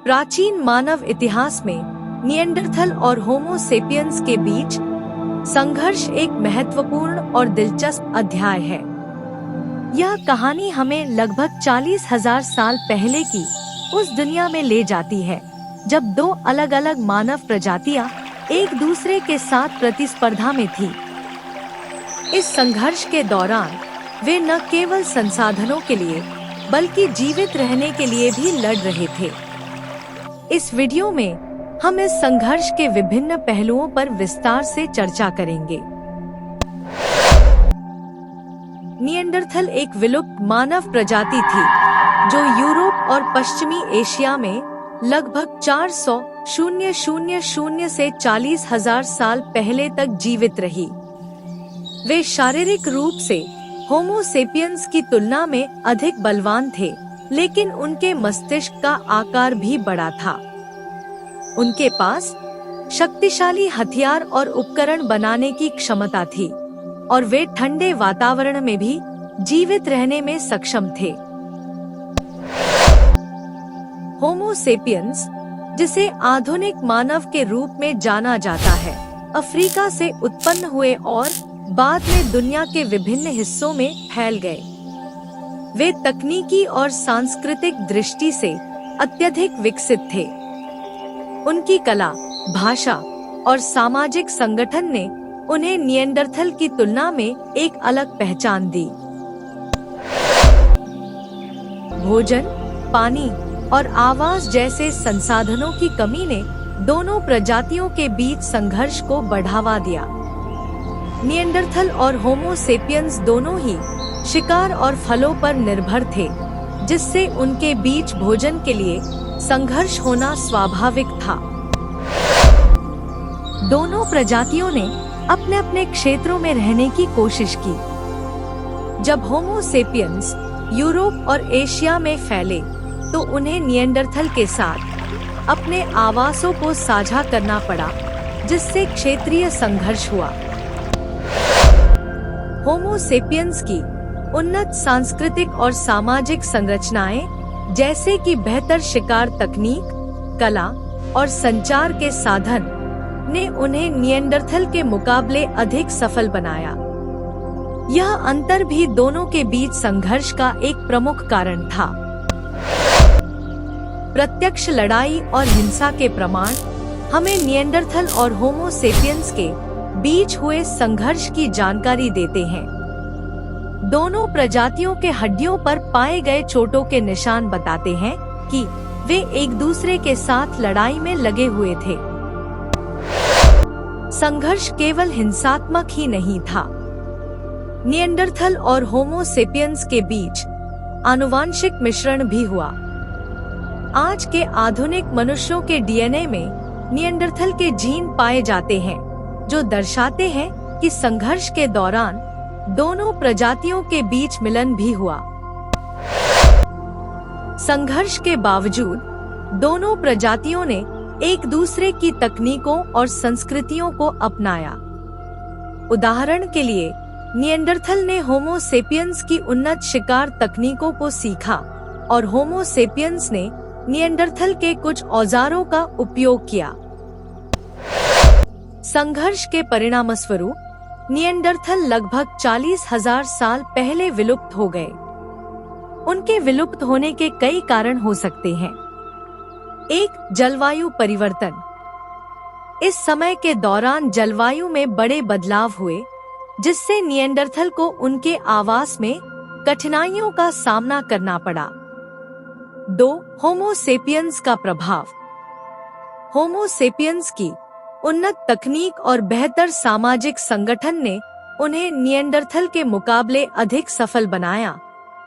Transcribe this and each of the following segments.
प्राचीन मानव इतिहास में निएंडरथल और होमो सेपियंस के बीच संघर्ष एक महत्वपूर्ण और दिलचस्प अध्याय है। यह कहानी हमें लगभग 40,000 साल पहले की उस दुनिया में ले जाती है जब दो अलग अलग मानव प्रजातियां एक दूसरे के साथ प्रतिस्पर्धा में थी। इस संघर्ष के दौरान वे न केवल संसाधनों के लिए बल्कि जीवित रहने के लिए भी लड़ रहे थे। इस वीडियो में हम इस संघर्ष के विभिन्न पहलुओं पर विस्तार से चर्चा करेंगे। निएंडरथल एक विलुप्त मानव प्रजाति थी जो यूरोप और पश्चिमी एशिया में लगभग 400,000 से 40,000 साल पहले तक जीवित रही। वे शारीरिक रूप से होमो सेपियंस की तुलना में अधिक बलवान थे, लेकिन उनके मस्तिष्क का आकार भी बड़ा था। उनके पास शक्तिशाली हथियार और उपकरण बनाने की क्षमता थी और वे ठंडे वातावरण में भी जीवित रहने में सक्षम थे। होमो सेपियंस, जिसे आधुनिक मानव के रूप में जाना जाता है, अफ्रीका से उत्पन्न हुए और बाद में दुनिया के विभिन्न हिस्सों में फैल गए। वे तकनीकी और सांस्कृतिक दृष्टि से अत्यधिक विकसित थे। उनकी कला, भाषा और सामाजिक संगठन ने उन्हें निएंडरथल की तुलना में एक अलग पहचान दी। भोजन, पानी और आवास जैसे संसाधनों की कमी ने दोनों प्रजातियों के बीच संघर्ष को बढ़ावा दिया। निएंडरथल और होमो सेपियंस दोनों ही शिकार और फलों पर निर्भर थे, जिससे उनके बीच भोजन के लिए संघर्ष होना स्वाभाविक था। दोनों प्रजातियों ने अपने अपने क्षेत्रों में रहने की कोशिश की। जब होमो सेपियंस यूरोप और एशिया में फैले, तो उन्हें निएंडरथल के साथ अपने आवासों को साझा करना पड़ा, जिससे क्षेत्रीय संघर्ष हुआ। होमो सेपियंस की उन्नत सांस्कृतिक और सामाजिक संरचनाएं, जैसे कि बेहतर शिकार तकनीक, कला और संचार के साधन, ने उन्हें निएंडरथल के मुकाबले अधिक सफल बनाया। यह अंतर भी दोनों के बीच संघर्ष का एक प्रमुख कारण था। प्रत्यक्ष लड़ाई और हिंसा के प्रमाण हमें निएंडरथल और होमो सेपियंस के बीच हुए संघर्ष की जानकारी देते हैं। दोनों प्रजातियों के हड्डियों पर पाए गए चोटों के निशान बताते हैं कि वे एक दूसरे के साथ लड़ाई में लगे हुए थे। संघर्ष केवल हिंसात्मक ही नहीं था। निएंडरथल और होमो सेपियंस के बीच आनुवांशिक मिश्रण भी हुआ। आज के आधुनिक मनुष्यों के डीएनए में निएंडरथल के जीन पाए जाते हैं, जो दर्शाते हैं कि संघर्ष के दौरान दोनों प्रजातियों के बीच मिलन भी हुआ। संघर्ष के बावजूद दोनों प्रजातियों ने एक दूसरे की तकनीकों और संस्कृतियों को अपनाया। उदाहरण के लिए, निएंडरथल ने होमो सेपियंस की उन्नत शिकार तकनीकों को सीखा और होमो सेपियंस ने निएंडरथल के कुछ औजारों का उपयोग किया। संघर्ष के परिणामस्वरूप निएंडरथल लगभग 40,000 साल पहले विलुप्त हो गए। उनके विलुप्त होने के कई कारण हो सकते हैं। एक, जलवायु परिवर्तन। इस समय के दौरान जलवायु में बड़े बदलाव हुए, जिससे निएंडरथल को उनके आवास में कठिनाइयों का सामना करना पड़ा। 2, होमो सेपियंस का प्रभाव। होमो सेपियंस की उन्नत तकनीक और बेहतर सामाजिक संगठन ने उन्हें निएंडरथल के मुकाबले अधिक सफल बनाया,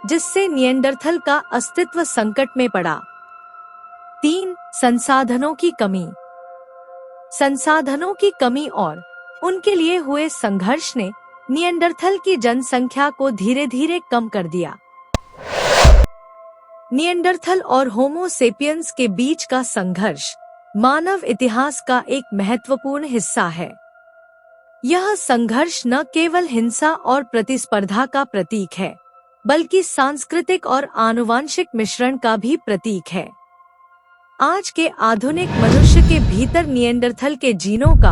जिससे निएंडरथल का अस्तित्व संकट में पड़ा। 3, संसाधनों की कमी। संसाधनों की कमी और उनके लिए हुए संघर्ष ने निएंडरथल की जनसंख्या को धीरे धीरे कम कर दिया। निएंडरथल और होमो सेपियंस के बीच का संघर्ष मानव इतिहास का एक महत्वपूर्ण हिस्सा है। यह संघर्ष न केवल हिंसा और प्रतिस्पर्धा का प्रतीक है, बल्कि सांस्कृतिक और आनुवांशिक मिश्रण का भी प्रतीक है। आज के आधुनिक मनुष्य के भीतर निएंडरथल के जीनों का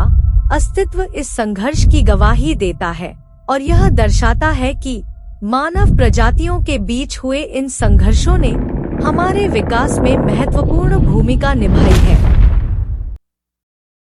अस्तित्व इस संघर्ष की गवाही देता है और यह दर्शाता है कि मानव प्रजातियों के बीच हुए इन संघर्षों ने हमारे विकास में महत्वपूर्ण भूमिका निभाई है।